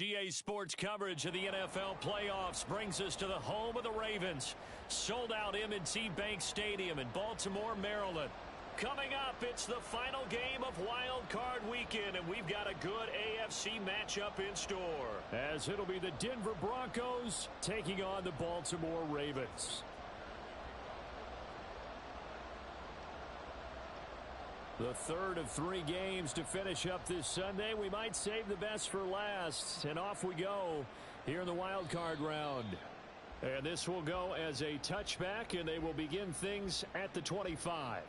GA Sports coverage of the NFL playoffs brings us to the home of the Ravens. Sold out M&T Bank Stadium in Baltimore, Maryland. Coming up, it's the final game of Wildcard weekend, and we've got a good AFC matchup in store. As it'll be the Denver Broncos taking on the Baltimore Ravens. The third of 3 games to finish up this Sunday. We might save the best for last. And off we go here in the wild card round. And this will go as a touchback, and they will begin things at the 25.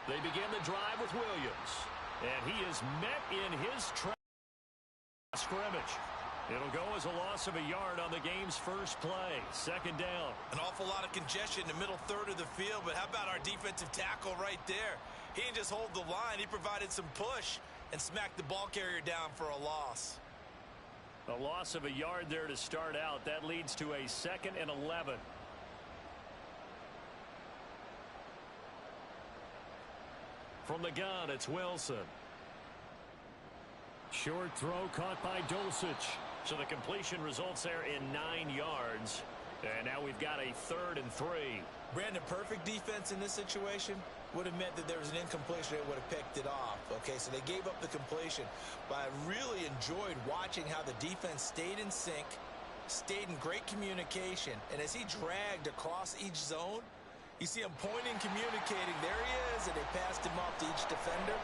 They begin the drive with Williams. And he is met in his scrimmage. It'll go as a loss of a yard on the game's first play. Second down. An awful lot of congestion in the middle third of the field, but how about our defensive tackle right there? He didn't just hold the line. He provided some push and smacked the ball carrier down for a loss. A loss of a yard there to start out. That leads to a 2nd and 11. From the gun, it's Wilson. Short throw caught by Dulcich. So the completion results there in 9 yards. And now we've got a 3rd and 3. Brandon, perfect defense in this situation would have meant that there was an incompletion. They would have picked it off. Okay, so they gave up the completion. But I really enjoyed watching how the defense stayed in sync, stayed in great communication. And as he dragged across each zone, you see him pointing, communicating. There he is, and they passed him off to each defender.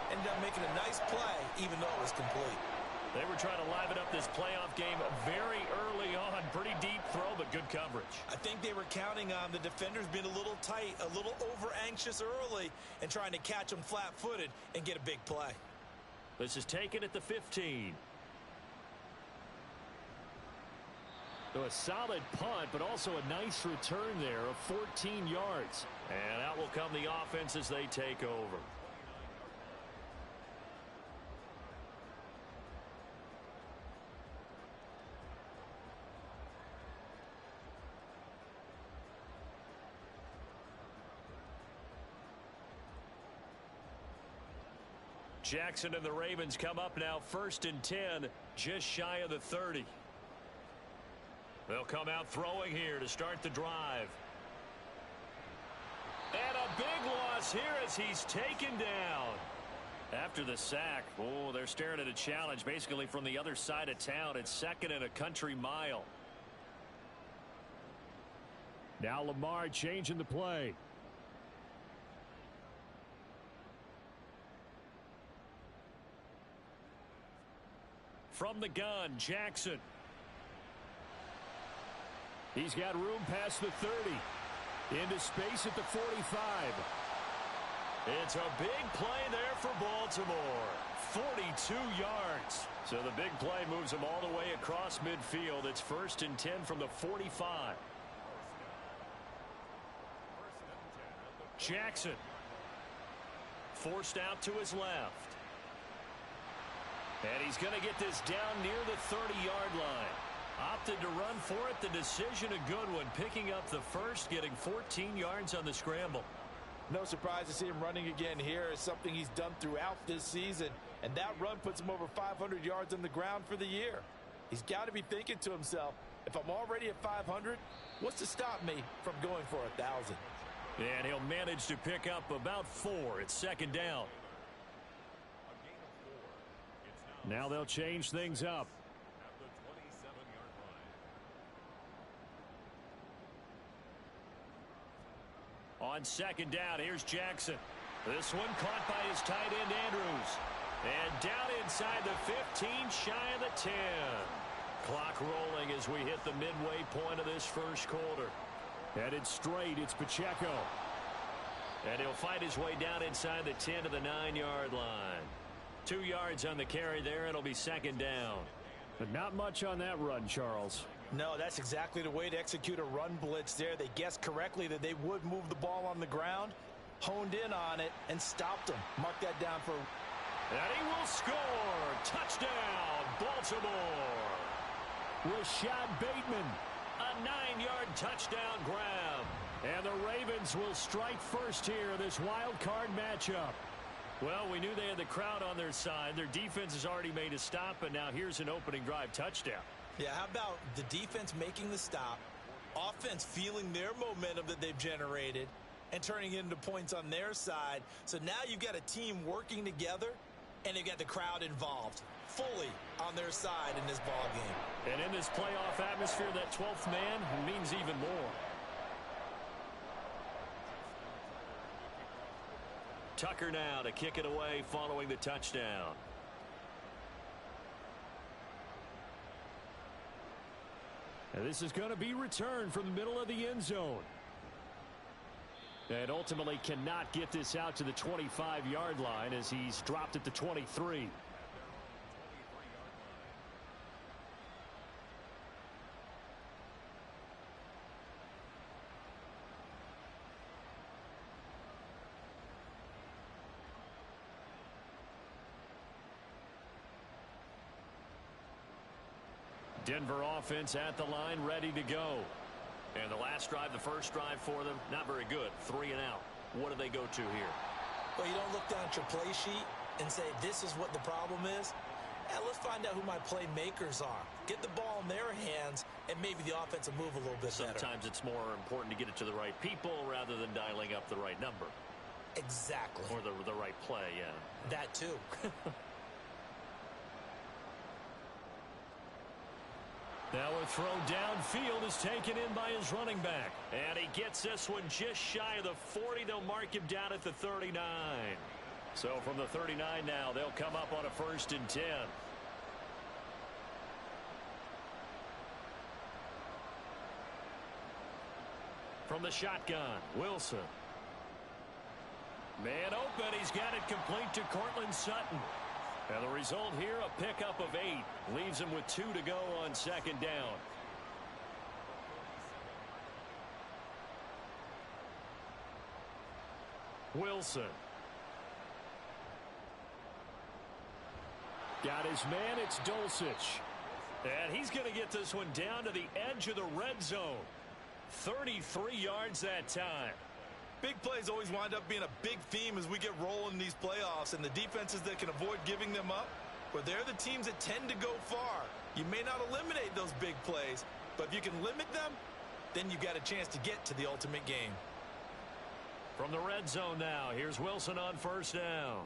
Ended up making a nice play, even though it was complete. They were trying to liven up this playoff game very early on. Pretty deep throw, but good coverage. I think they were counting on the defenders being a little tight, a little over-anxious early, and trying to catch them flat-footed and get a big play. This is taken at the 15. So a solid punt, but also a nice return there of 14 yards. And out will come the offense as they take over. Jackson and the Ravens come up now 1st and 10, just shy of the 30. They'll come out throwing here to start the drive. And a big loss here as he's taken down. After the sack, oh, they're staring at a challenge basically from the other side of town. It's 2nd and a country mile. Now Lamar changing the play. From the gun, Jackson. He's got room past the 30. Into space at the 45. It's a big play there for Baltimore. 42 yards. So the big play moves them all the way across midfield. It's 1st and 10 from the 45. Jackson. Forced out to his left. And he's going to get this down near the 30-yard line. Opted to run for it. The decision a good one. Picking up the first, getting 14 yards on the scramble. No surprise to see him running again here. It's something he's done throughout this season. And that run puts him over 500 yards on the ground for the year. He's got to be thinking to himself, if I'm already at 500, what's to stop me from going for 1,000? And he'll manage to pick up about 4. It's 2nd down. Now they'll change things up. On 2nd down, here's Jackson. This one caught by his tight end, Andrews. And down inside the 15, shy of the 10. Clock rolling as we hit the midway point of this first quarter. Headed straight, it's Pacheco. And he'll fight his way down inside the 10 to the 9-yard line. 2 yards on the carry there. It'll be second down. But not much on that run, Charles. No, that's exactly the way to execute a run blitz there. They guessed correctly that they would move the ball on the ground, honed in on it, and stopped them. Mark that down for... And he will score. Touchdown, Baltimore. Rashad Bateman. A 9-yard touchdown grab. And the Ravens will strike first here in this wild card matchup. Well, we knew they had the crowd on their side. Their defense has already made a stop, and now here's an opening drive touchdown. Yeah, how about the defense making the stop, offense feeling their momentum that they've generated, and turning it into points on their side. So now you've got a team working together, and they've got the crowd involved fully on their side in this ball game. And in this playoff atmosphere, that 12th man means even more. Tucker now to kick it away following the touchdown. And this is going to be returned from the middle of the end zone. And ultimately cannot get this out to the 25-yard line as he's dropped at the 23. Denver offense at the line, ready to go. And the last drive, the first drive for them, not very good. 3 and out. What do they go to here? Well, you don't look down at your play sheet and say, this is what the problem is. And let's find out who my playmakers are. Get the ball in their hands, and maybe the offense will move a little bit better. Sometimes it's more important to get it to the right people rather than dialing up the right number. Exactly. Or the right play, yeah. That too. Now a throw downfield is taken in by his running back. And he gets this one just shy of the 40. They'll mark him down at the 39. So from the 39 now, they'll come up on a 1st and 10. From the shotgun, Wilson. Man open, he's got it complete to Cortland Sutton. And the result here, a pickup of 8. Leaves him with 2 to go on 2nd down. Wilson. Got his man, it's Dulcich. And he's going to get this one down to the edge of the red zone. 33 yards that time. Big plays always wind up being a big theme as we get rolling in these playoffs, and the defenses that can avoid giving them up, well, they're the teams that tend to go far. You may not eliminate those big plays, but if you can limit them, then you've got a chance to get to the ultimate game. From the red zone now, here's Wilson on 1st down.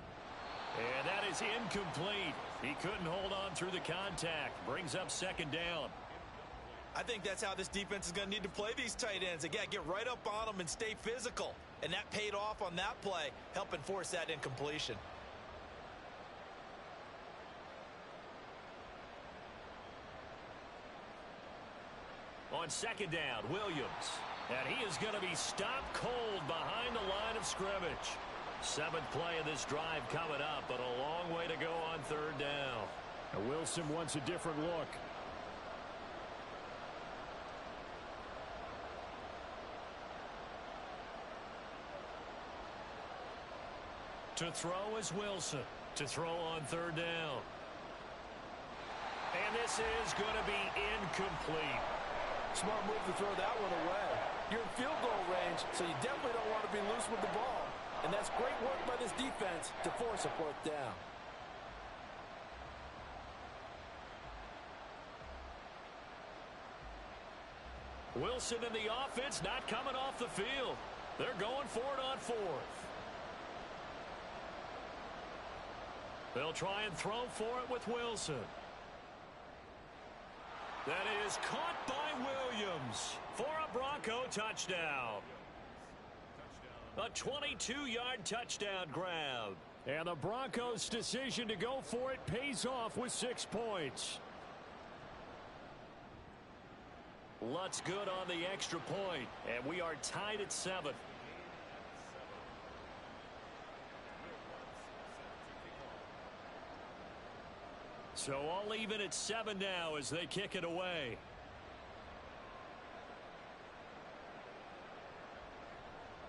And that is incomplete. He couldn't hold on through the contact. Brings up 2nd down. I think that's how this defense is going to need to play these tight ends. They got to get right up on them and stay physical. And that paid off on that play, helping force that incompletion. On 2nd down, Williams. And he is going to be stopped cold behind the line of scrimmage. 7th play of this drive coming up, but a long way to go on 3rd down. Now Wilson wants a different look. To throw is Wilson. To throw on 3rd down. And this is going to be incomplete. Smart move to throw that one away. You're in field goal range, so you definitely don't want to be loose with the ball. And that's great work by this defense to force a 4th down. Wilson and the offense not coming off the field. They're going for it on 4th. They'll try and throw for it with Wilson. That is caught by Williams for a Bronco touchdown. A 22-yard touchdown grab. And the Broncos' decision to go for it pays off with 6 points. Lutz good on the extra point, and we are tied at 7. So all even at 7 now as they kick it away.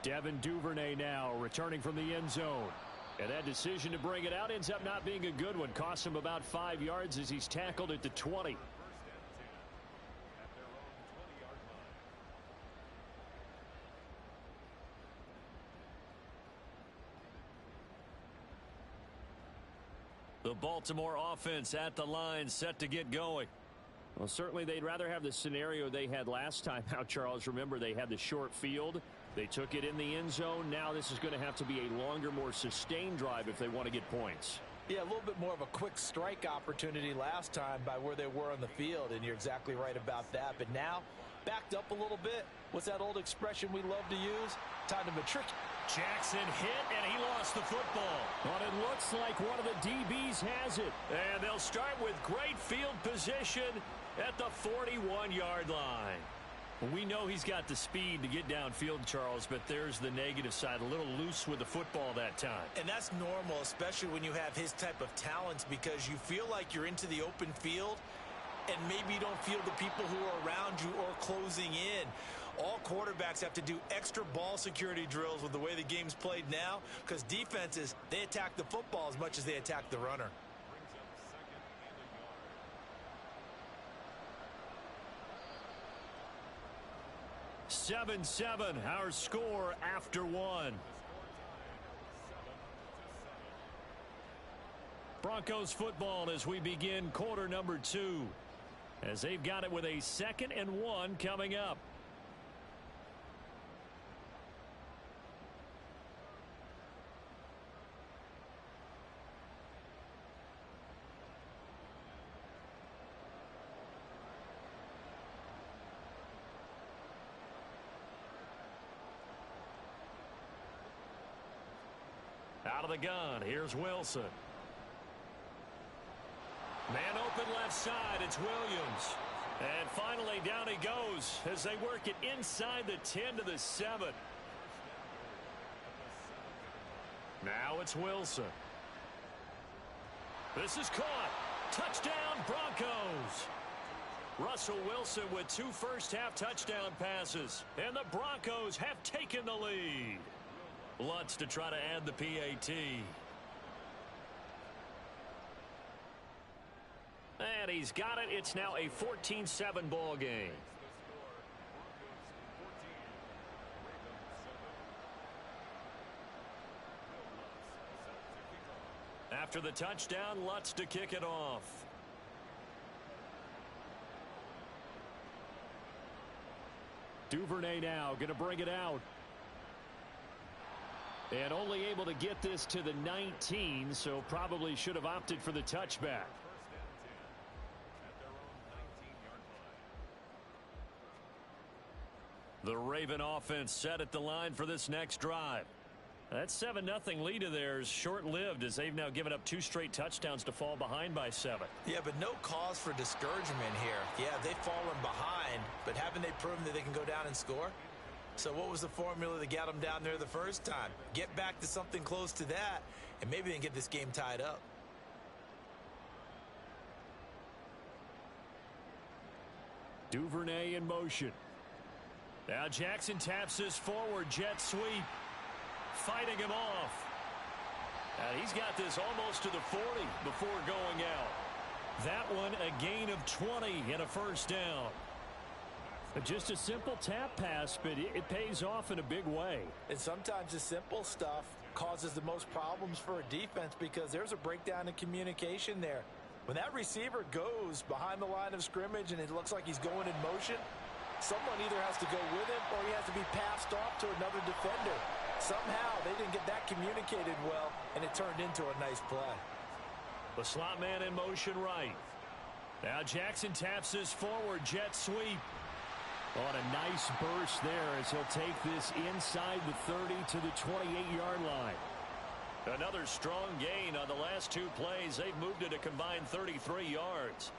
Devin Duvernay now returning from the end zone. And that decision to bring it out ends up not being a good one. Costs him about 5 yards as he's tackled at the 20. The Baltimore offense at the line set to get going. Well, certainly they'd rather have the scenario they had last time out, Charles. Remember, they had the short field. They took it in the end zone. Now this is going to have to be a longer, more sustained drive if they want to get points. Yeah, a little bit more of a quick strike opportunity last time by where they were on the field, and you're exactly right about that. But now, backed up a little bit. What's that old expression we love to use? Time to matriculate. Jackson hit, and he lost the football. But it looks like one of the DBs has it. And they'll start with great field position at the 41-yard line. We know he's got the speed to get downfield, Charles, but there's the negative side. A little loose with the football that time. And that's normal, especially when you have his type of talents, because you feel like you're into the open field, and maybe you don't feel the people who are around you or closing in. All quarterbacks have to do extra ball security drills with the way the game's played now, because defenses, they attack the football as much as they attack the runner. Seven, our score after 1. Broncos football as we begin quarter number 2, as they've got it with a 2nd and 1 coming up. Out of the gun, here's Wilson. Man open left side, it's Williams. And finally down he goes as they work it inside the 10 to the 7. Now it's Wilson. This is caught. Touchdown Broncos. Russell Wilson with 2 first-half touchdown passes. And the Broncos have taken the lead. Lutz to try to add the PAT. And he's got it. It's now a 14-7 ball game. After the touchdown, Lutz to kick it off. Duvernay now going to bring it out. And only able to get this to the 19, so probably should have opted for the touchback. The Raven offense set at the line for this next drive. That 7-0 lead of theirs short-lived as they've now given up 2 straight touchdowns to fall behind by 7. Yeah, but no cause for discouragement here. Yeah, they've fallen behind, but haven't they proven that they can go down and score? So what was the formula that got them down there the first time? Get back to something close to that, and maybe they can get this game tied up. Duvernay in motion. Now Jackson taps his forward jet sweep. Fighting him off. And he's got this almost to the 40 before going out. That one a gain of 20 and a first down. Just a simple tap pass, but it pays off in a big way. And sometimes the simple stuff causes the most problems for a defense because there's a breakdown in communication there. When that receiver goes behind the line of scrimmage and it looks like he's going in motion, someone either has to go with him or he has to be passed off to another defender. Somehow they didn't get that communicated well, and it turned into a nice play. The slot man in motion right. Now Jackson taps his forward jet sweep. On a nice burst there as he'll take this inside the 30 to the 28-yard line. Another strong gain on the last 2 plays. They've moved it a combined 33 yards.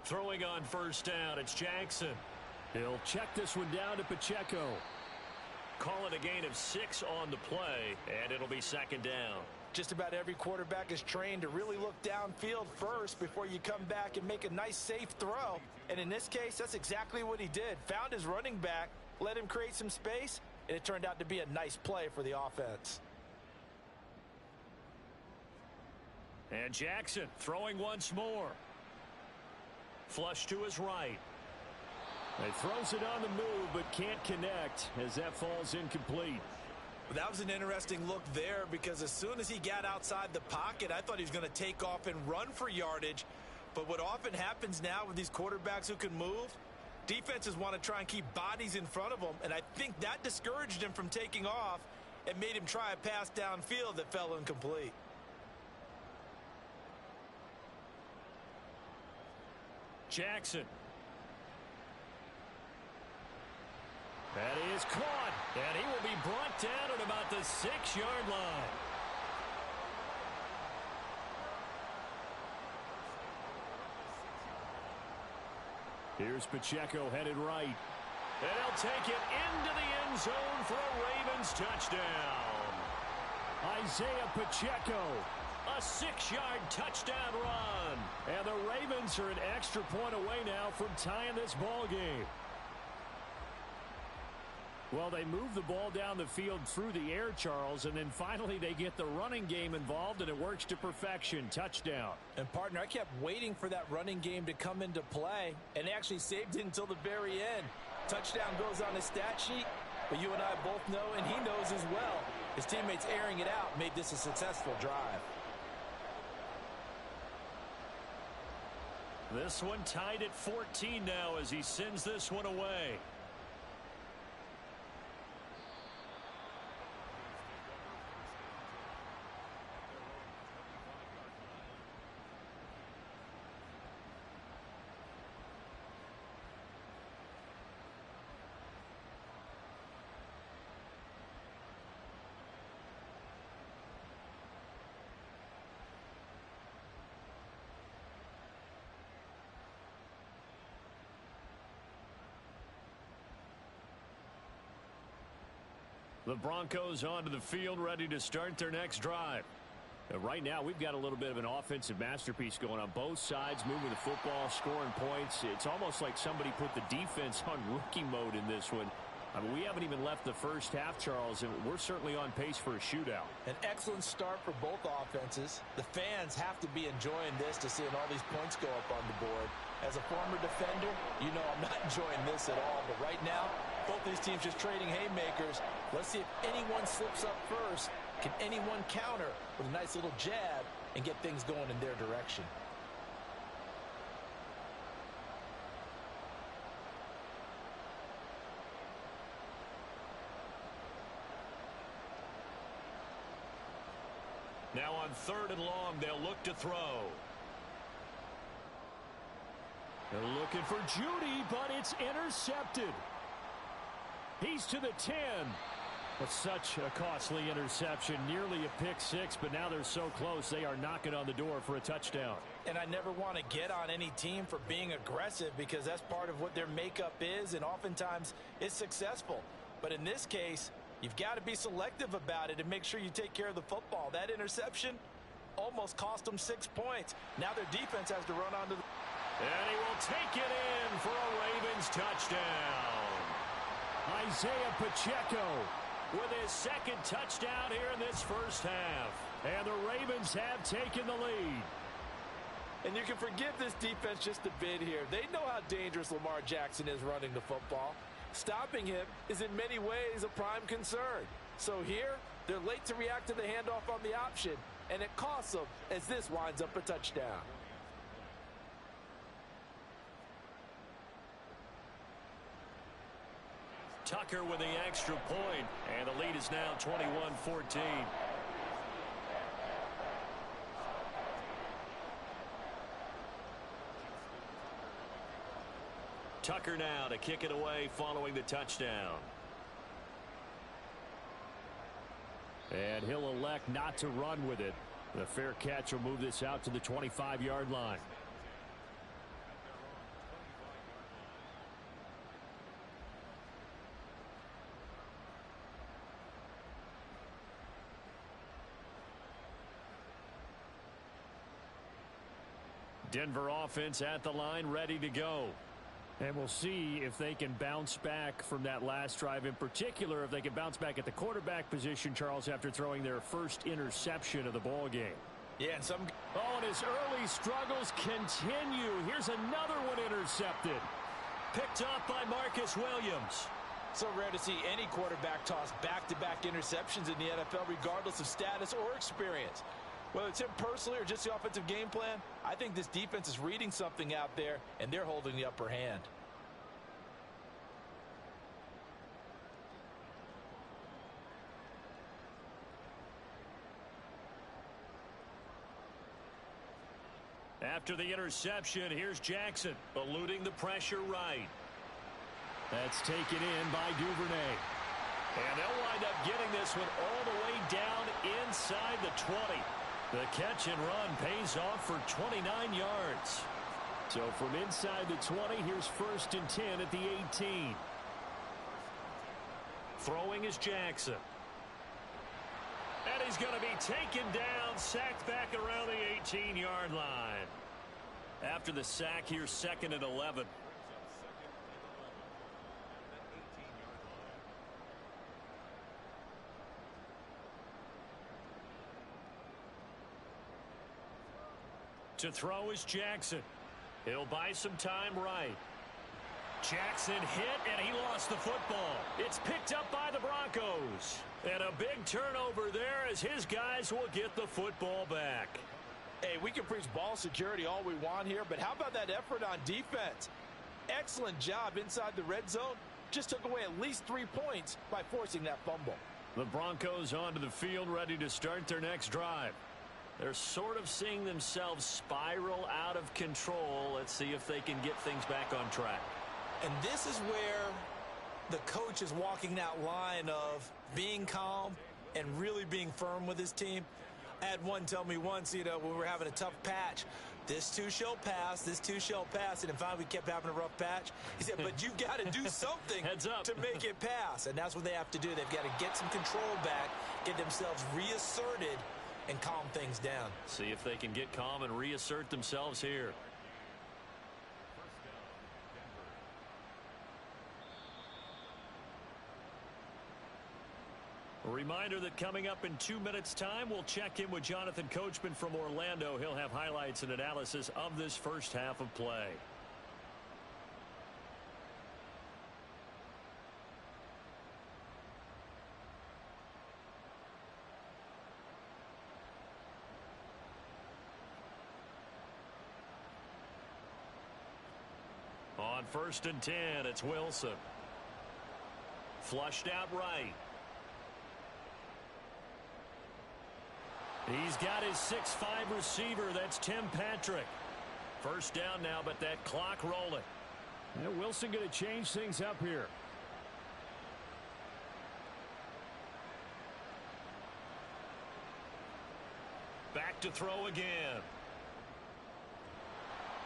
Throwing on 1st down, it's Jackson. He'll check this one down to Pacheco. Call it a gain of 6 on the play, and it'll be second down. Just about every quarterback is trained to really look downfield first before you come back and make a nice, safe throw. And in this case, that's exactly what he did. Found his running back, let him create some space, and it turned out to be a nice play for the offense. And Jackson throwing once more. Flush to his right. He throws it on the move, but can't connect as that falls incomplete. That was an interesting look there because as soon as he got outside the pocket, I thought he was going to take off and run for yardage. But what often happens now with these quarterbacks who can move, defenses want to try and keep bodies in front of them, and I think that discouraged him from taking off and made him try a pass downfield that fell incomplete. Jackson. That is caught, and he will be brought down at about the 6-yard line. Here's Pacheco headed right. And he'll take it into the end zone for a Ravens touchdown. Isaiah Pacheco. A 6-yard touchdown run. And the Ravens are an extra point away now from tying this ball game. Well, they move the ball down the field through the air, Charles, and then finally they get the running game involved, and it works to perfection. Touchdown. And, partner, I kept waiting for that running game to come into play, and they actually saved it until the very end. Touchdown goes on the stat sheet, but you and I both know, and he knows as well, his teammates airing it out made this a successful drive. This one tied at 14 now as he sends this one away. The Broncos onto the field, ready to start their next drive. Right now, we've got a little bit of an offensive masterpiece going on both sides, moving the football, scoring points. It's almost like somebody put the defense on rookie mode in this one. I mean, we haven't even left the first half, Charles, and we're certainly on pace for a shootout. An excellent start for both offenses. The fans have to be enjoying this to seeing all these points go up on the board. As a former defender, you know I'm not enjoying this at all. But right now, both these teams just trading haymakers. Let's see if anyone slips up first. Can anyone counter with a nice little jab and get things going in their direction? Now on 3rd and long, they'll look to throw. They're looking for Judy, but it's intercepted. He's to the 10. But such a costly interception, nearly a pick six, but now they're so close they are knocking on the door for a touchdown. And I never want to get on any team for being aggressive because that's part of what their makeup is, and oftentimes it's successful. But in this case, you've got to be selective about it and make sure you take care of the football. That interception almost cost them 6 points. Now their defense has to run onto the... And he will take it in for a Ravens touchdown. Isaiah Pacheco with his second touchdown here in this first half. And the Ravens have taken the lead. And you can forgive this defense just a bit here. They know how dangerous Lamar Jackson is running the football. Stopping him is in many ways a prime concern. So here, they're late to react to the handoff on the option, and it costs them as this winds up a touchdown. Tucker with the extra point, and the lead is now 21-14. Tucker now to kick it away following the touchdown. And he'll elect not to run with it. The fair catch will move this out to the 25-yard line. Denver offense at the line, ready to go. And we'll see if they can bounce back from that last drive. In particular, if they can bounce back at the quarterback position, Charles, after throwing their first interception of the ball game. Yeah, and and his early struggles continue. Here's another one intercepted. Picked off by Marcus Williams. So rare to see any quarterback toss back-to-back interceptions in the NFL, regardless of status or experience. Whether it's him personally or just the offensive game plan, I think this defense is reading something out there, and they're holding the upper hand. After the interception, here's Jackson, eluding the pressure right. That's taken in by Duvernay. And they'll wind up getting this one all the way down inside the 20. The catch and run pays off for 29 yards. So from inside the 20, here's 1st and 10 at the 18. Throwing is Jackson. And he's going to be taken down, sacked back around the 18-yard line. After the sack, here's 2nd and 11. To throw is Jackson. He'll buy some time right. Jackson hit, and he lost the football. It's picked up by the Broncos. And a big turnover there as his guys will get the football back. Hey, we can preach ball security all we want here, but how about that effort on defense? Excellent job inside the red zone. Just took away at least 3 points by forcing that fumble. The Broncos onto the field, ready to start their next drive. They're sort of seeing themselves spiral out of control. Let's see if they can get things back on track. And this is where the coach is walking that line of being calm and really being firm with his team. I had one tell me once, when we were having a tough patch, this too shall pass, this too shall pass. And finally we kept having a rough patch. He said, but you've got to do something Heads up. to make it pass. And that's what they have to do. They've got to get some control back, get themselves reasserted, and calm things down. See if they can get calm and reassert themselves here. A reminder that coming up in 2 minutes' time, we'll check in with Jonathan Coachman from Orlando. He'll have highlights and analysis of this first half of play. On 1st and 10, it's Wilson. Flushed out right. He's got his 6'5 receiver. That's Tim Patrick. First down now, but that clock rolling. And Wilson going to change things up here. Back to throw again.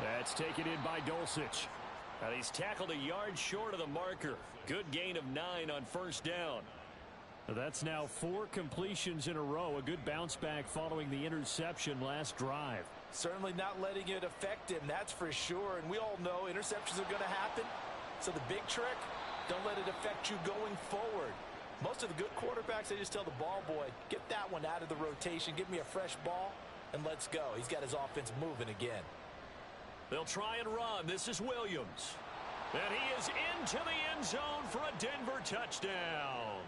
That's taken in by Dulcich. And he's tackled a yard short of the marker. Good gain of 9 on 1st down. That's now 4 completions in a row. A good bounce back following the interception last drive. Certainly not letting it affect him, that's for sure. And we all know interceptions are going to happen. So the big trick, don't let it affect you going forward. Most of the good quarterbacks, they just tell the ball boy, get that one out of the rotation, give me a fresh ball, and let's go. He's got his offense moving again. They'll try and run. This is Williams. And he is into the end zone for a Denver touchdown.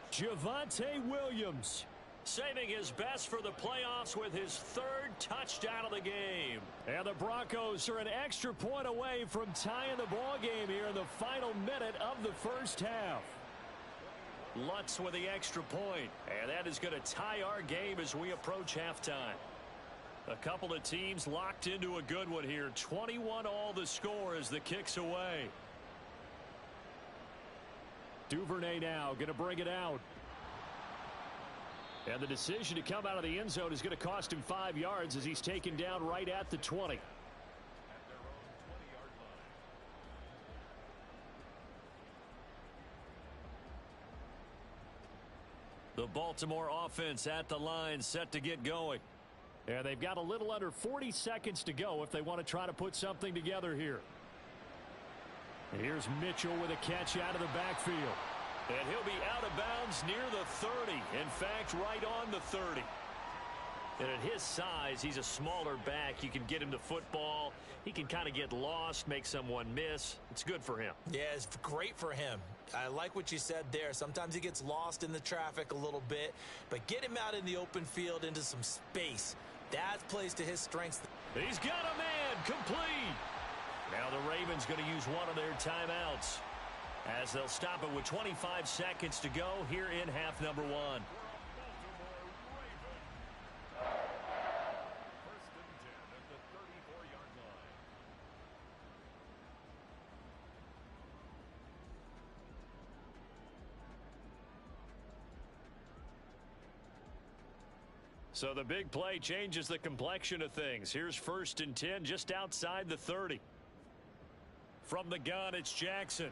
Javonte Williams saving his best for the playoffs with his 3rd touchdown of the game. And the Broncos are an extra point away from tying the ball game here in the final minute of the first half. Lutz with the extra point, and that is going to tie our game as we approach halftime. A couple of teams locked into a good one here. 21 all the score as the kick's away. Duvernay now going to bring it out. And the decision to come out of the end zone is going to cost him 5 yards as he's taken down right at the 20. The Baltimore offense at the line, set to get going. And they've got a little under 40 seconds to go if they want to try to put something together here. And here's Mitchell with a catch out of the backfield. And he'll be out of bounds near the 30. In fact, right on the 30. And at his size, he's a smaller back. You can get him the football. He can kind of get lost, make someone miss. It's good for him. Yeah, it's great for him. I like what you said there. Sometimes he gets lost in the traffic a little bit, but get him out in the open field into some space. That plays to his strengths. He's got a man complete. Now the Ravens going to use one of their timeouts as they'll stop it with 25 seconds to go here in half number one. So the big play changes the complexion of things. Here's 1st and 10 just outside the 30. From the gun, it's Jackson.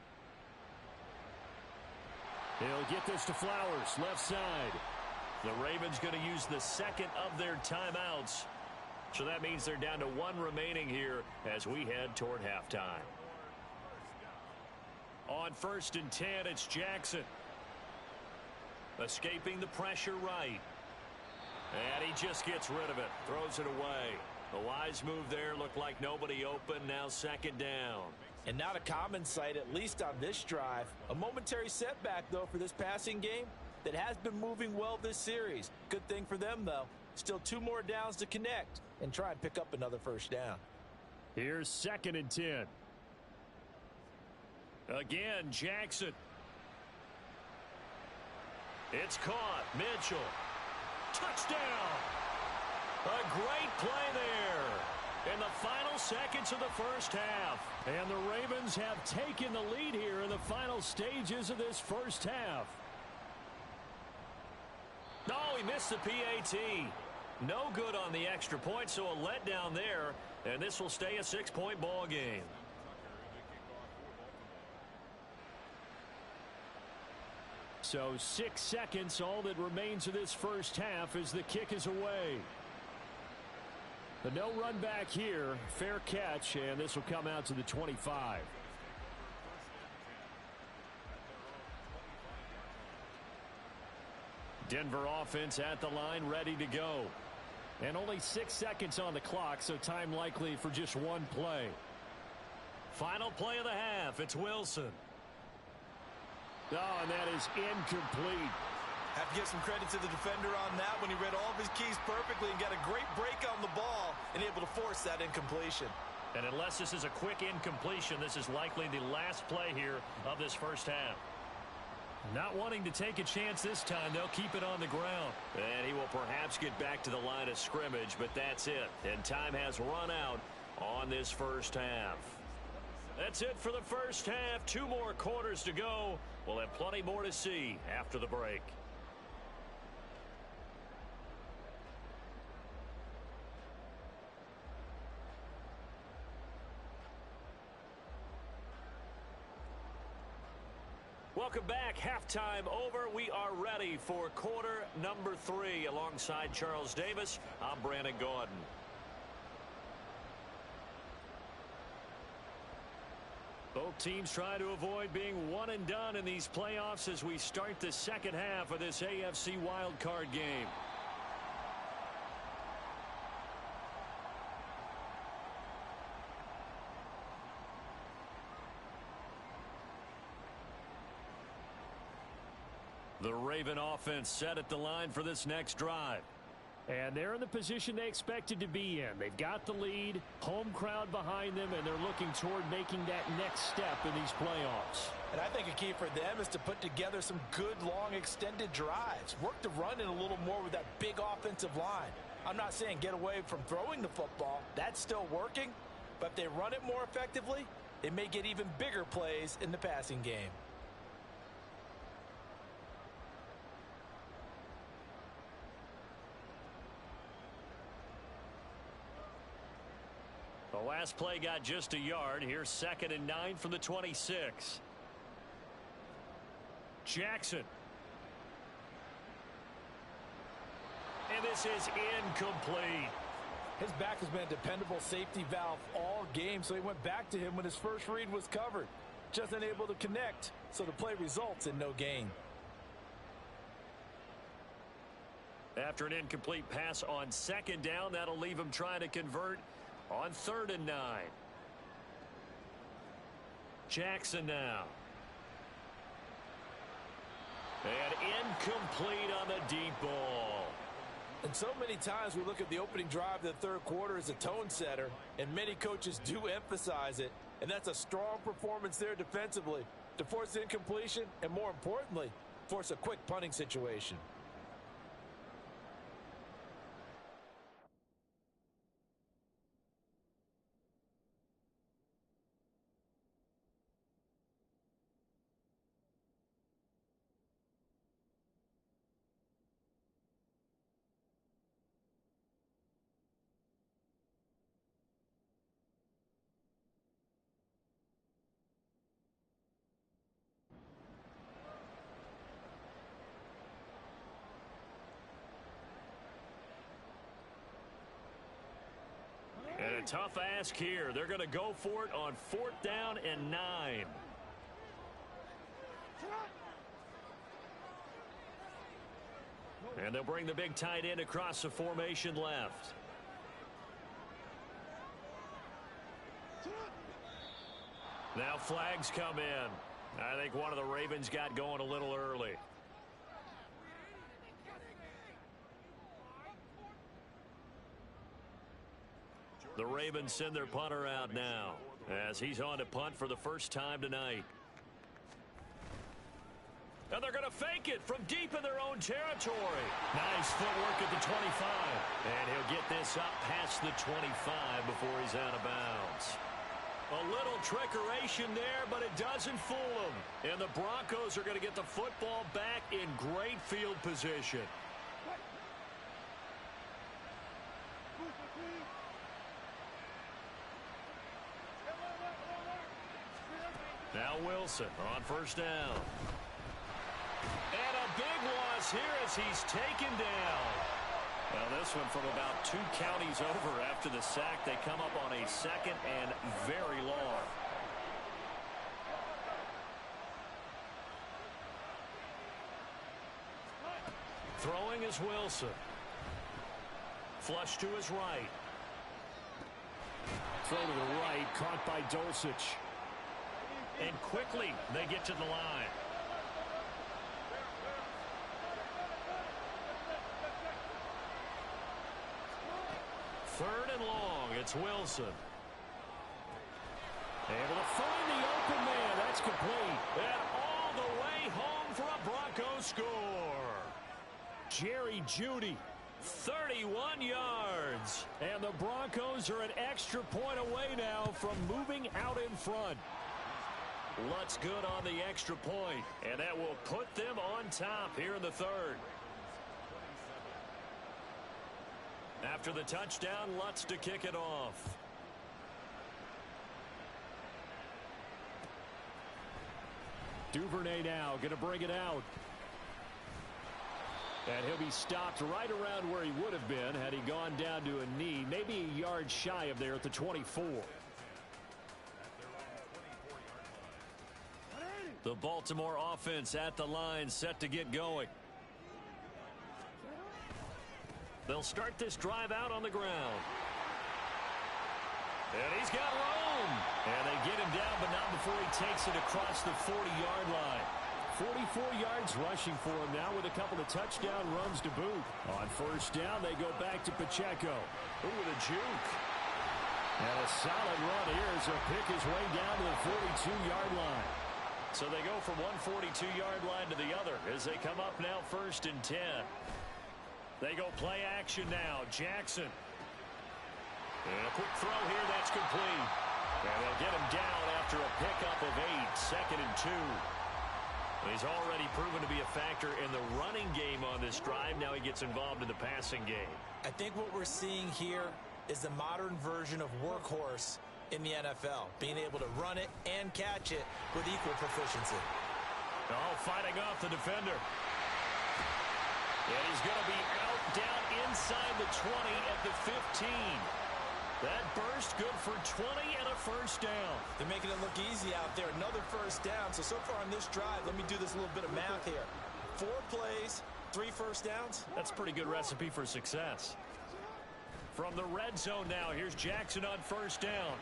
He'll get this to Flowers, left side. The Ravens going to use the second of their timeouts. So that means they're down to one remaining here as we head toward halftime. On 1st and 10, it's Jackson. Escaping the pressure right. And he just gets rid of it. Throws it away. A wise move there. Looked like nobody open. Now 2nd down. And not a common sight, at least on this drive. A momentary setback, though, for this passing game that has been moving well this series. Good thing for them, though. Still 2 more downs to connect and try and pick up another 1st down. Here's 2nd and 10. Again, Jackson. It's caught. Mitchell. Touchdown! A great play there in the final seconds of the 1st half. And the Ravens have taken the lead here in the final stages of this 1st half. No, he missed the PAT. No good on the extra point, so a letdown there. And this will stay a 6-point ball game. So 6 seconds, all that remains of this 1st half as the kick is away. But no run back here. Fair catch, and this will come out to the 25. Denver offense at the line, ready to go. And only 6 seconds on the clock, so time likely for just one play. Final play of the half, it's Wilson. Oh, and that is incomplete. Have to give some credit to the defender on that when he read all of his keys perfectly and got a great break on the ball and able to force that incompletion. And unless this is a quick incompletion, this is likely the last play here of this 1st half. Not wanting to take a chance this time, they'll keep it on the ground. And he will perhaps get back to the line of scrimmage, but that's it. And time has run out on this 1st half. That's it for the 1st half. 2 more quarters to go. We'll have plenty more to see after the break. Welcome back. Halftime over. We are ready for quarter number 3. Alongside Charles Davis, I'm Brandon Gaudin. Both teams try to avoid being one and done in these playoffs as we start the 2nd half of this AFC Wildcard game. The Raven offense set at the line for this next drive. And they're in the position they expected to be in. They've got the lead, home crowd behind them, and they're looking toward making that next step in these playoffs. And I think a key for them is to put together some good, long, extended drives. Work the run in a little more with that big offensive line. I'm not saying get away from throwing the football. That's still working. But if they run it more effectively, it may get even bigger plays in the passing game. The last play got just a yard. Here's 2nd and 9 from the 26. Jackson. And this is incomplete. His back has been a dependable safety valve all game, so he went back to him when his first read was covered. Just unable to connect, so the play results in no gain. After an incomplete pass on second down, that'll leave him trying to convert on 3rd and 9. Jackson now. And incomplete on the deep ball. And so many times we look at the opening drive of the third quarter as a tone setter, and many coaches do emphasize it, and that's a strong performance there defensively to force incompletion and, more importantly, force a quick punting situation. And a tough ask here. They're going to go for it on 4th down and 9. And they'll bring the big tight end across the formation left. Now flags come in. I think one of the Ravens got going a little early. The Ravens send their punter out now as he's on to punt for the first time tonight. And they're going to fake it from deep in their own territory. Nice footwork at the 25. And he'll get this up past the 25 before he's out of bounds. A little trickeration there, but it doesn't fool them. And the Broncos are going to get the football back in great field position. Now Wilson on 1st down. And a big loss here as he's taken down. Well, this one from about 2 counties over after the sack. They come up on a 2nd and very long. Throwing is Wilson. Flush to his right. Throw to the right, caught by Dulcich. And quickly they get to the line. Third and long, it's Wilson. Able to find the open man. That's complete. And all the way home for a Broncos score. Jerry Jeudy, 31 yards. And the Broncos are an extra point away now from moving out in front. Lutz good on the extra point, and that will put them on top here in the 3rd. After the touchdown, Lutz to kick it off. Duvernay now going to bring it out. And he'll be stopped right around where he would have been had he gone down to a knee, maybe a yard shy of there at the 24. The Baltimore offense at the line, set to get going. They'll start this drive out on the ground. And he's got room. And they get him down, but not before he takes it across the 40-yard line. 44 yards rushing for him now with a couple of touchdown runs to boot. On 1st down, they go back to Pacheco. Ooh, with a juke. And a solid run here as he'll pick his way down to the 42-yard line. So they go from one 42-yard line to the other as they come up now 1st and 10. They go play action now. Jackson. And a quick throw here. That's complete. And they'll get him down after a pickup of 8. 2nd and 2. He's already proven to be a factor in the running game on this drive. Now he gets involved in the passing game. I think what we're seeing here is the modern version of workhorse in the NFL, being able to run it and catch it with equal proficiency. Oh, fighting off the defender. And he's going to be out down inside the 20 at the 15. That burst good for 20 and a first down. They're making it look easy out there. Another first down. So far on this drive, let me do this little bit of math here. 4 plays, 3 first downs. That's a pretty good recipe for success. From the red zone now, here's Jackson on first down.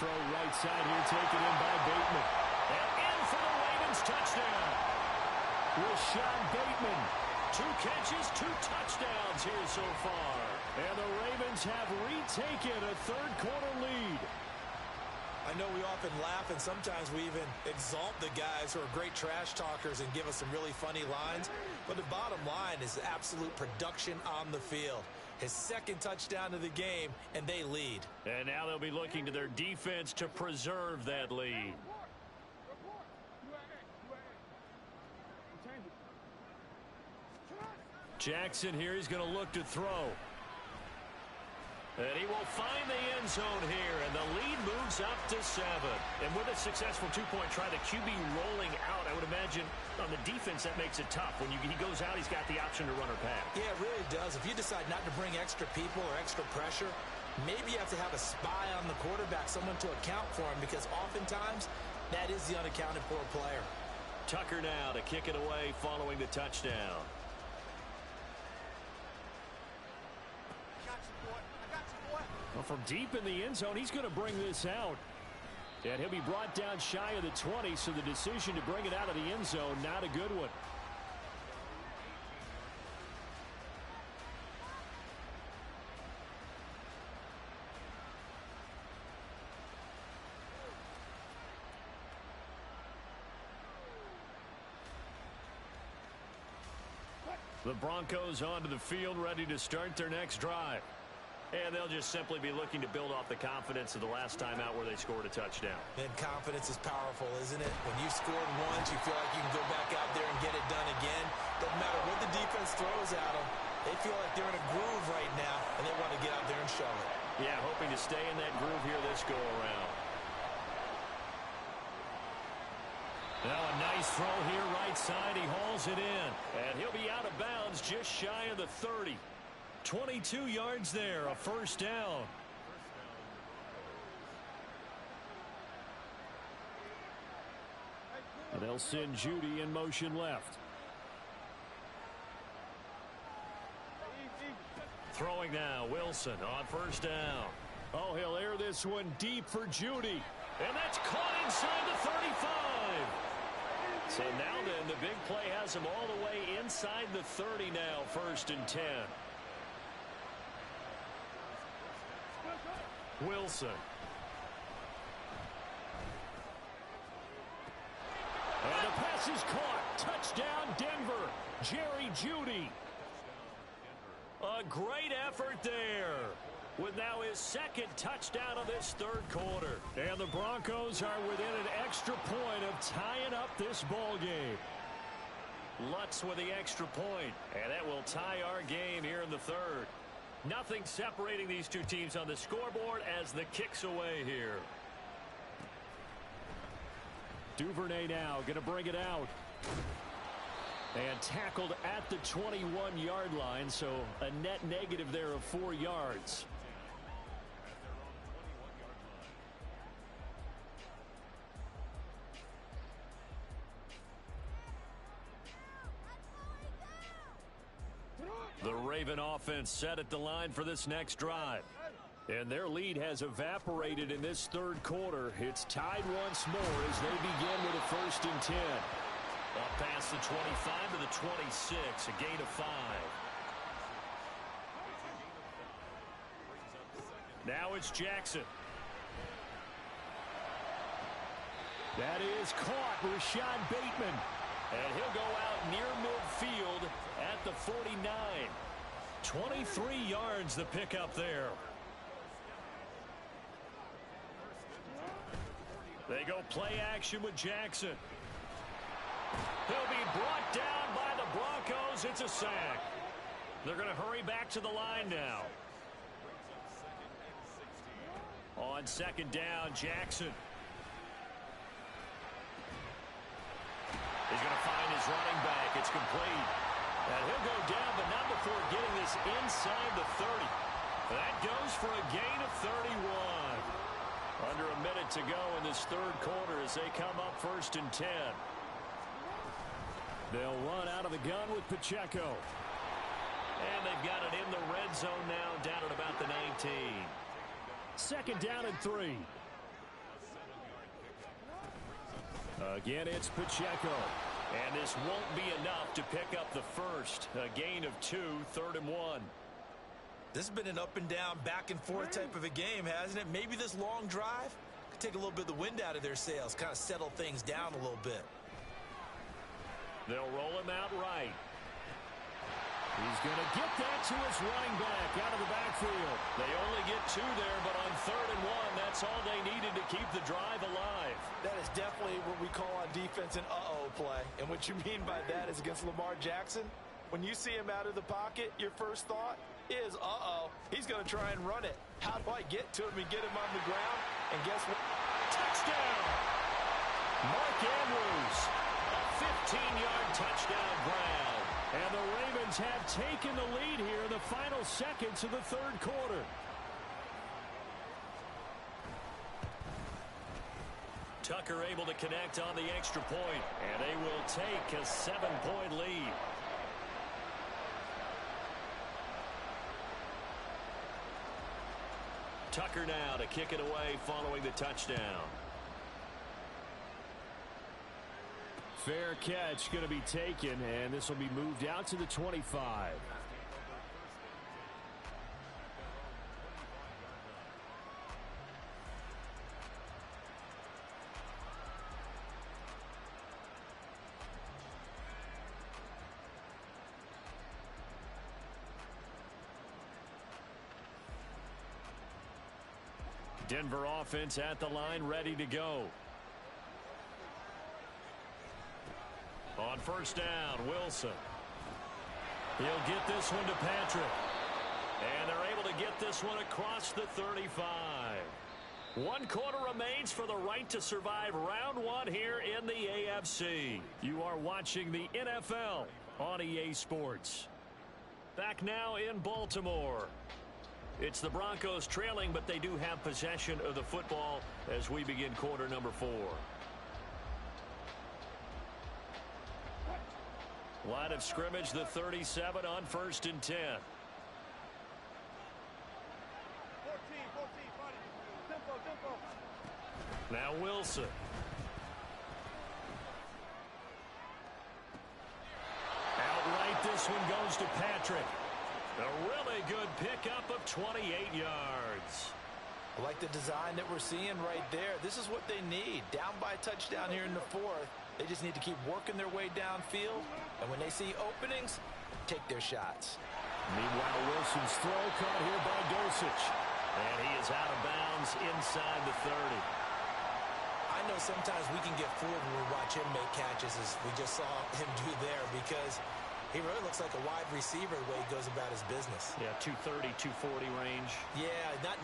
Throw right side here, taken in by Bateman. And in for the Ravens touchdown. Rashad Bateman. 2 catches, 2 touchdowns here so far. And the Ravens have retaken a third-quarter lead. I know we often laugh, and sometimes we even exalt the guys who are great trash talkers and give us some really funny lines. But the bottom line is absolute production on the field. His 2nd touchdown of the game, and they lead. And now they'll be looking to their defense to preserve that lead. Jackson here, he's going to look to throw. And he will find the end zone here, and the lead moves up to 7. And with a successful 2-point try, the QB rolling out, I would imagine on the defense that makes it tough. When he goes out, he's got the option to run or pass. Yeah, it really does. If you decide not to bring extra people or extra pressure, maybe you have to have a spy on the quarterback, someone to account for him, because oftentimes that is the unaccounted for player. Tucker now to kick it away following the touchdown. Well, from deep in the end zone, he's going to bring this out. And he'll be brought down shy of the 20, so the decision to bring it out of the end zone, not a good one. The Broncos onto the field, ready to start their next drive. And they'll just simply be looking to build off the confidence of the last time out where they scored a touchdown. And confidence is powerful, isn't it? When you've scored once, you feel like you can go back out there and get it done again. Doesn't matter what the defense throws at them. They feel like they're in a groove right now, and they want to get out there and show it. Yeah, hoping to stay in that groove here this go-around. Now a nice throw here right side. He hauls it in. And he'll be out of bounds just shy of the 30. 22 yards there, a first down. And they'll send Judy in motion left. Throwing now, Wilson on first down. Oh, he'll air this one deep for Judy. And that's caught inside the 35. So now then, the big play has him all the way inside the 30 now, 1st and 10. Wilson. And the pass is caught. Touchdown, Denver. Jerry Judy. A great effort there. With now his 2nd touchdown of this 3rd quarter. And the Broncos are within an extra point of tying up this ball game. Lutz with the extra point. And that will tie our game here in the 3rd. Nothing separating these two teams on the scoreboard as the kick's away here. Duvernay now going to bring it out. And tackled at the 21-yard line, so a net negative there of 4 yards. The Raven offense set at the line for this next drive. And their lead has evaporated in this 3rd quarter. It's tied once more as they begin with a 1st and 10. Up past the 25 to the 26, a gain of 5. Now it's Jackson. That is caught, Rashad Bateman. And he'll go out near midfield at the 49. 23 yards the pickup there. They go play action with Jackson. He'll be brought down by the Broncos. It's a sack. They're going to hurry back to the line now. On 2nd down, Jackson. He's going to find his running back. It's complete. And he'll go down, but not before getting this inside the 30. That goes for a gain of 31. Under a minute to go in this third quarter as they come up 1st and 10. They'll run out of the gun with Pacheco. And they've got it in the red zone now, down at about the 19. 2nd down and 3. Again, it's Pacheco. And this won't be enough to pick up the first. A gain of 2, 3rd and 1. This has been an up and down, back and forth type of a game, hasn't it? Maybe this long drive could take a little bit of the wind out of their sails, kind of settle things down a little bit. They'll roll him out right. He's going to get that to his running back out of the backfield. They only get 2 there, but on 3rd and 1, that's all they needed to keep the drive alive. That is definitely what we call on defense an uh-oh play. And what you mean by that is against Lamar Jackson, when you see him out of the pocket, your first thought is, uh-oh, he's going to try and run it. How do I get to him and get him on the ground? And guess what? Touchdown! Mark Andrews, a 15-yard touchdown grab. And the Ravens have taken the lead here in the final seconds of the third quarter. Tucker able to connect on the extra point, and they will take a 7-point lead. Tucker now to kick it away following the touchdown. Fair catch going to be taken, and this will be moved out to the 25. Denver offense at the line, ready to go. On 1st down, Wilson. He'll get this one to Patrick. And they're able to get this one across the 35. 1 quarter remains for the right to survive round 1 here in the AFC. You are watching the NFL on EA Sports. Back now in Baltimore. It's the Broncos trailing, but they do have possession of the football as we begin quarter number 4. Line of scrimmage, the 37 on 1st and 10. Now Wilson. Outright, this one goes to Patrick. A really good pickup of 28 yards. I like the design that we're seeing right there. This is what they need. Down by a touchdown here in the 4th. They just need to keep working their way downfield. And when they see openings, take their shots. Meanwhile, Wilson's throw caught here by Dosich. And he is out of bounds inside the 30. I know sometimes we can get fooled when we watch him make catches, as we just saw him do there, because he really looks like a wide receiver the way he goes about his business. Yeah, 230, 240 range. Yeah,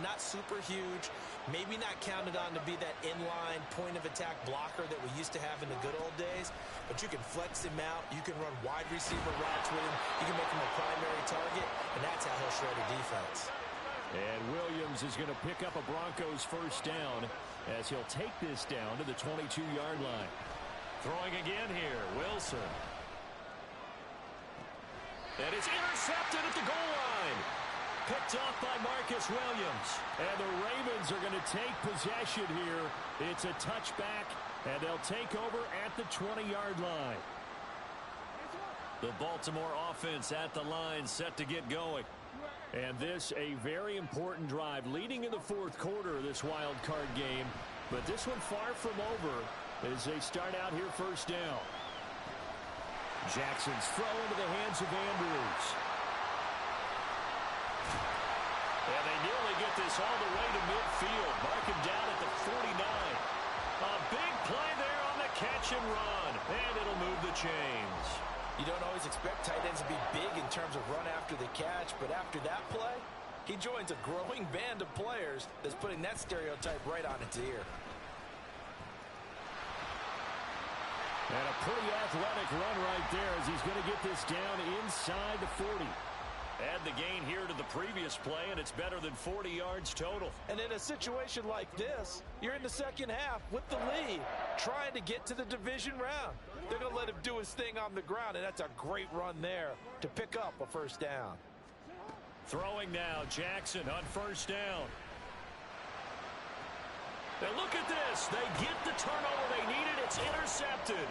not super huge. Maybe not counted on to be that inline point-of-attack blocker that we used to have in the good old days. But you can flex him out. You can run wide receiver routes with him. You can make him a primary target, and that's how he'll shred a defense. And Williams is going to pick up a Broncos 1st down as he'll take this down to the 22-yard line. Throwing again here, Wilson. And it's intercepted at the goal line. Picked off by Marcus Williams. And the Ravens are going to take possession here. It's a touchback, and they'll take over at the 20-yard line. The Baltimore offense at the line, set to get going. And this a very important drive leading in the 4th quarter of this wild card game. But this one far from over as they start out here 1st down. Jackson's throw into the hands of Andrews. And they nearly get this all the way to midfield. Mark him down at the 49. A big play there on the catch and run. And it'll move the chains. You don't always expect tight ends to be big in terms of run after the catch, but after that play, he joins a growing band of players that's putting that stereotype right on its ear. And a pretty athletic run right there as he's going to get this down inside the 40. Add the gain here to the previous play, and it's better than 40 yards total. And in a situation like this, you're in the second half with the lead, trying to get to the division round. They're going to let him do his thing on the ground, and that's a great run there to pick up a first down. Throwing now, Jackson on first down. And look at this. They get the turnover they needed. It's intercepted.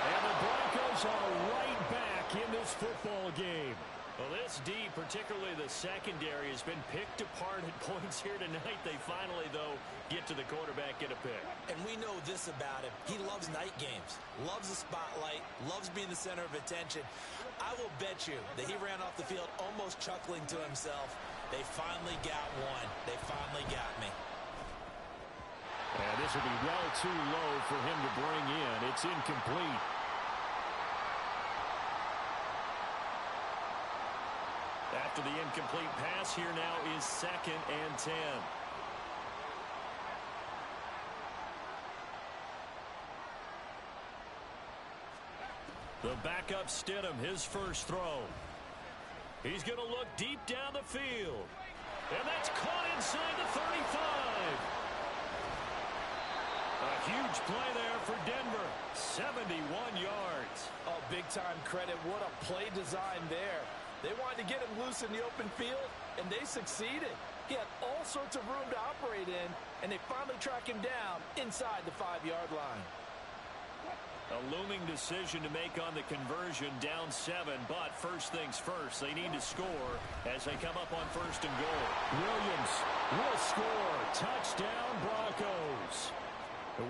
And the Broncos are right back in this football game. Well, this D, particularly the secondary, has been picked apart at points here tonight. They finally, though, get to the quarterback, get a pick. And we know this about him. He loves night games, loves the spotlight, loves being the center of attention. I will bet you that he ran off the field almost chuckling to himself. They finally got one. They finally got me. And this will be well too low for him to bring in. It's incomplete. After the incomplete pass, here now is 2nd and 10. The backup Stidham, his first throw. He's going to look deep down the field. And that's caught inside the 35. A huge play there for Denver. 71 yards. Oh, big-time credit. What a play design there. They wanted to get him loose in the open field, and they succeeded. He had all sorts of room to operate in, and they finally track him down inside the 5-yard line. A looming decision to make on the conversion, down 7, but first things first, they need to score as they come up on 1st and goal. Williams will score. Touchdown, Broncos.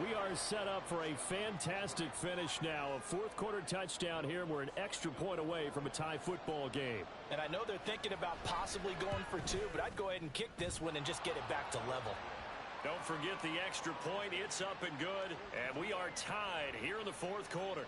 We are set up for a fantastic finish now. A fourth-quarter touchdown here, and we're an extra point away from a tie football game. And I know they're thinking about possibly going for 2, but I'd go ahead and kick this one and just get it back to level. Don't forget the extra point. It's up and good, and we are tied here in the fourth quarter.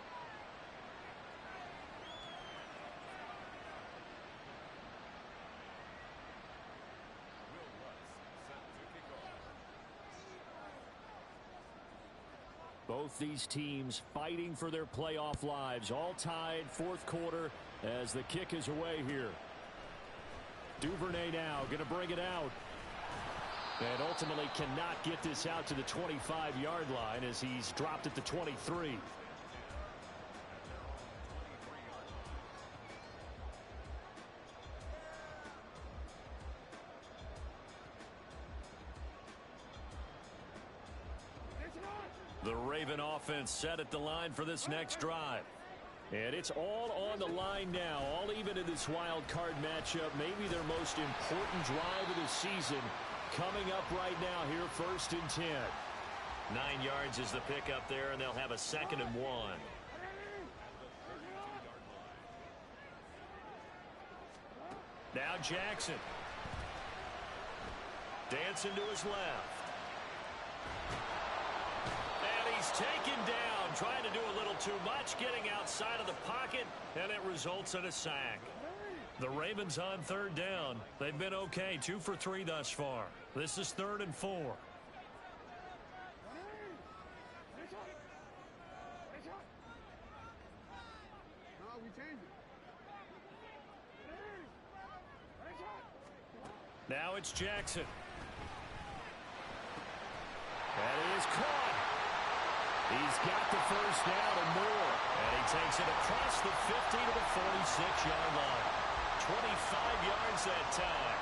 Both these teams fighting for their playoff lives. All tied, fourth quarter, as the kick is away here. Duvernay now going to bring it out. And ultimately cannot get this out to the 25-yard line as he's dropped at the 23. The Raven offense set at the line for this next drive. And it's all on the line now, all even in this wild card matchup. Maybe their most important drive of the season coming up right now here, 1st and 10. 9 yards is the pickup there, and they'll have a 2nd and 1. Now Jackson. Dancing to his left. And he's taken down, trying to do a little too much, getting outside of the pocket, and it results in a sack. The Ravens on 3rd down. They've been okay, 2 for 3 thus far. This is 3rd and 4. Now it's Jackson. That is caught. He's got the first down and more. And he takes it across the 50 to the 46-yard line. 25 yards that time.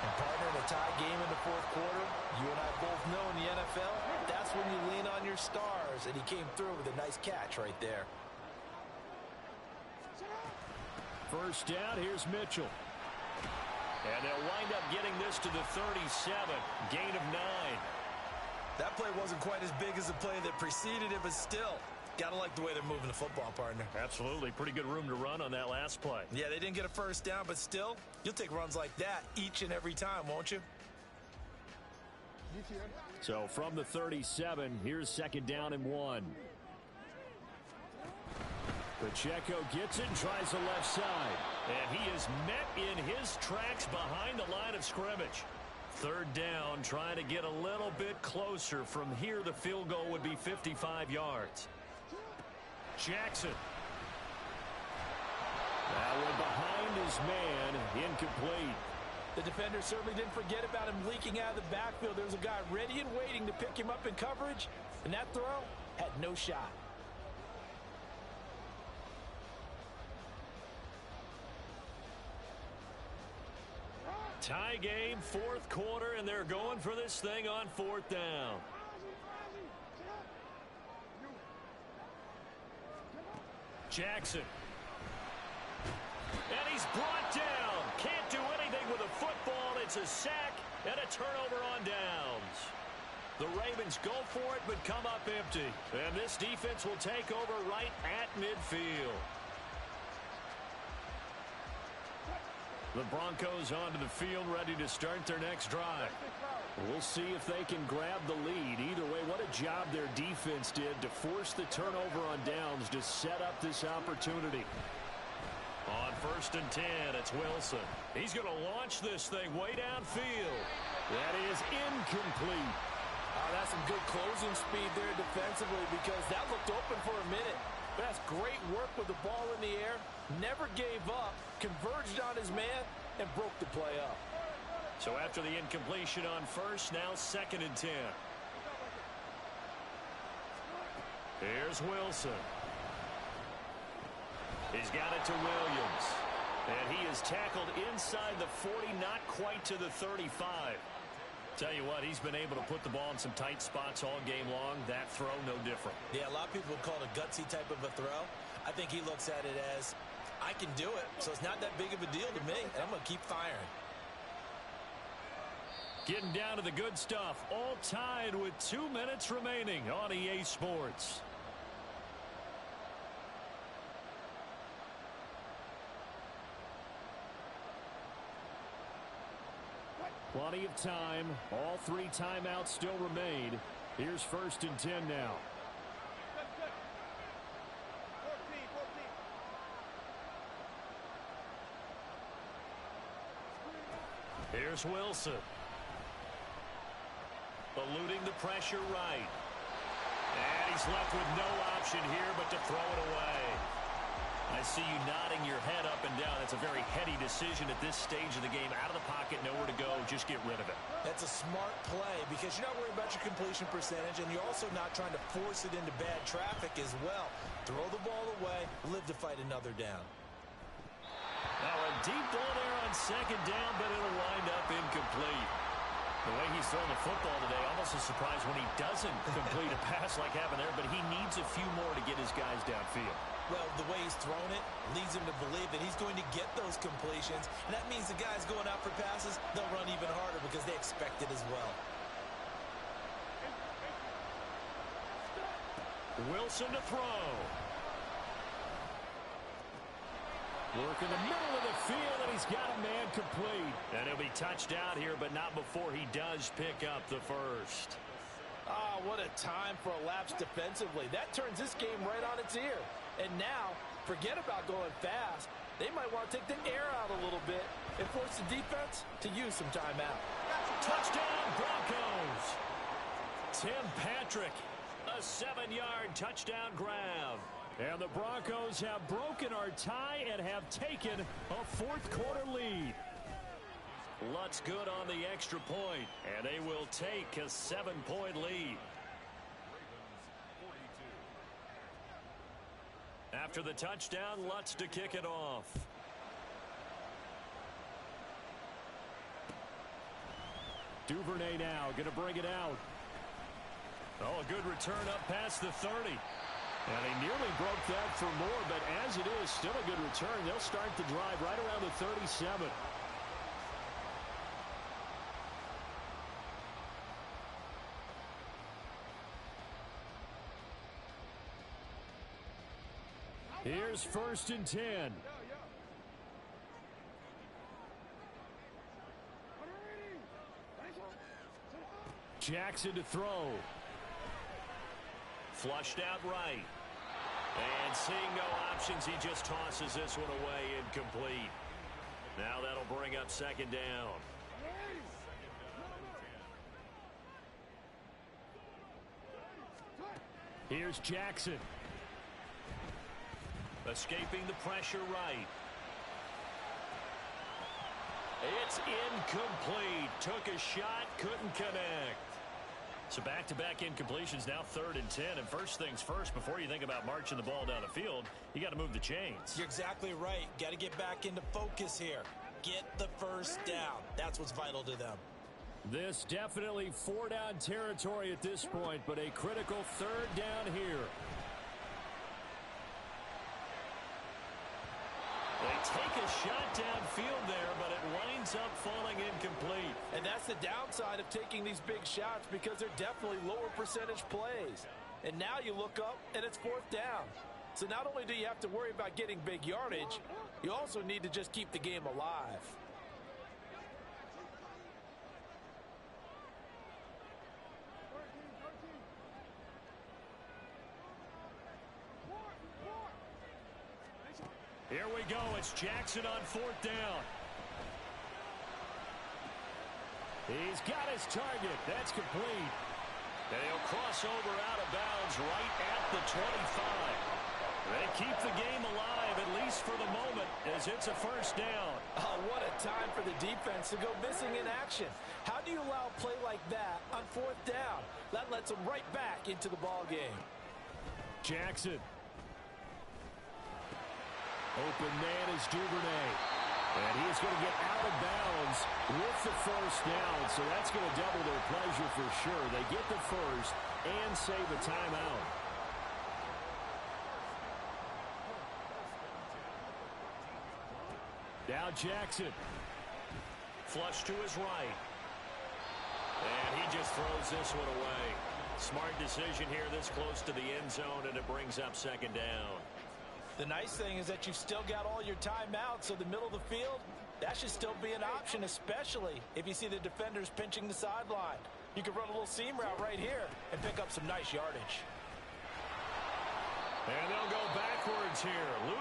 And partner, in a tie game in the fourth quarter, you and I both know in the NFL, that's when you lean on your stars. And he came through with a nice catch right there. First down, here's Mitchell. And they'll wind up getting this to the 37. Gain of 9. That play wasn't quite as big as the play that preceded it, but still, got to like the way they're moving the football, partner. Absolutely. Pretty good room to run on that last play. Yeah, they didn't get a first down, but still, you'll take runs like that each and every time, won't you? So from the 37, here's 2nd down and 1. Pacheco gets it and tries the left side. And he is met in his tracks behind the line of scrimmage. 3rd down, trying to get a little bit closer. From here, the field goal would be 55 yards. Jackson. That one behind his man, incomplete. The defender certainly didn't forget about him leaking out of the backfield. There was a guy ready and waiting to pick him up in coverage, and that throw had no shot. Tie game, fourth quarter, and they're going for this thing on fourth down. Jackson. And he's brought down. Can't do anything with a football. It's a sack and a turnover on downs. The Ravens go for it but come up empty. And this defense will take over right at midfield. The Broncos onto the field, ready to start their next drive. We'll see if they can grab the lead. Either way, what a job their defense did to force the turnover on downs to set up this opportunity. On 1st and 10, it's Wilson. He's going to launch this thing way downfield. That is incomplete. Oh, that's some good closing speed there defensively because that looked open for a minute. That's great work with the ball in the air. Never gave up, converged on his man, and broke the play up. So after the incompletion on first, now 2nd and 10. Here's Wilson. He's got it to Williams. And he is tackled inside the 40, not quite to the 35. Tell you what, he's been able to put the ball in some tight spots all game long. That throw, no different. Yeah, a lot of people would call it a gutsy type of a throw. I think he looks at it as, I can do it, so it's not that big of a deal to me, and I'm going to keep firing. Getting down to the good stuff. All tied with 2 minutes remaining on EA Sports. Plenty of time. All 3 timeouts still remain. Here's 1st and 10 now. Here's Wilson. Eluding the pressure right. And he's left with no option here but to throw it away. I see you nodding your head up and down. It's a very heady decision at this stage of the game. Out of the pocket, nowhere to go. Just get rid of it. That's a smart play because you're not worried about your completion percentage, and you're also not trying to force it into bad traffic as well. Throw the ball away, live to fight another down. Now a deep ball there on 2nd down, but it'll wind up incomplete. The way he's throwing the football today, almost a surprise when he doesn't complete a pass like happened there, but he needs a few more to get his guys downfield. Well, the way he's thrown it leads him to believe that he's going to get those completions, and that means the guys going out for passes, they'll run even harder because they expect it as well. Wilson to throw. Work in the middle of the field, and he's got a man complete. And he'll be touched out here, but not before he does pick up the first. Ah, what a time for a lapse defensively. That turns this game right on its ear. And now, forget about going fast. They might want to take the air out a little bit and force the defense to use some timeout. Touchdown, Broncos. Tim Patrick, a 7-yard touchdown grab. And the Broncos have broken our tie and have taken a 4th quarter lead. Lutz good on the extra point, and they will take a 7-point lead. After the touchdown, Lutz to kick it off. Duvernay now going to bring it out. Oh, a good return up past the 30. And they nearly broke that for more, but as it is, still a good return. They'll start the drive right around the 37. Here's 1st and 10. Jackson to throw. Flushed out right. And seeing no options, he just tosses this one away incomplete. Now that'll bring up 2nd down. Here's Jackson. Escaping the pressure right. It's incomplete. Took a shot, couldn't connect. So back-to-back incompletions, now 3rd and 10. And first things first, before you think about marching the ball down the field, you got to move the chains. You're exactly right. Got to get back into focus here. Get the first down. That's what's vital to them. This definitely 4-down territory at this point, but a critical 3rd down here. They take a shot downfield there, but it winds up falling incomplete. And that's the downside of taking these big shots, because they're definitely lower percentage plays. And now you look up, and it's 4th down. So not only do you have to worry about getting big yardage, you also need to just keep the game alive. Here we go. It's Jackson on 4th down. He's got his target. That's complete. And he'll cross over out of bounds right at the 25. They keep the game alive, at least for the moment, as it's a 1st down. Oh, what a time for the defense to go missing in action. How do you allow a play like that on 4th down? That lets them right back into the ball game. Jackson. Open man is Duvernay. And he's going to get out of bounds with the 1st down. So that's going to double their pleasure for sure. They get the 1st and save a timeout. Now Jackson. Flush to his right. And he just throws this one away. Smart decision here this close to the end zone, and it brings up 2nd down. The nice thing is that you've still got all your timeouts, so the middle of the field, that should still be an option, especially if you see the defenders pinching the sideline. You can run a little seam route right here and pick up some nice yardage. And they'll go backwards here,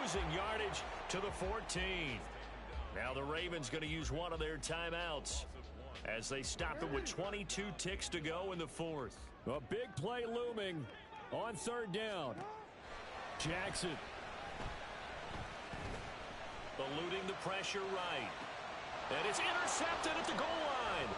losing yardage to the 14. Now the Ravens going to use one of their timeouts as they stop it with 22 ticks to go in the 4th. A big play looming on 3rd down. Jackson. Eluding the pressure right. And it's intercepted at the goal line.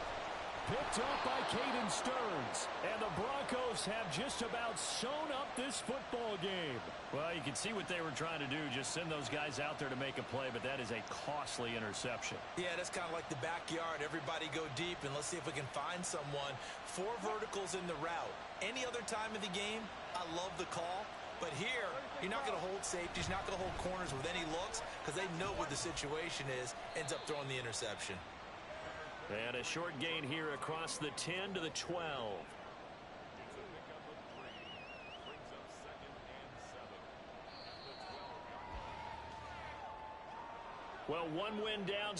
Picked up by Caden Stearns. And the Broncos have just about sewn up this football game. Well, you can see what they were trying to do. Just send those guys out there to make a play, but that is a costly interception. Yeah, that's kind of like the backyard. Everybody go deep, and let's see if we can find someone. 4 verticals in the route. Any other time of the game, I love the call. But here, you're not going to hold safeties, not going to hold corners with any looks, because they know what the situation is, ends up throwing the interception. And a short gain here across the 10 to the 12. Well, one win down.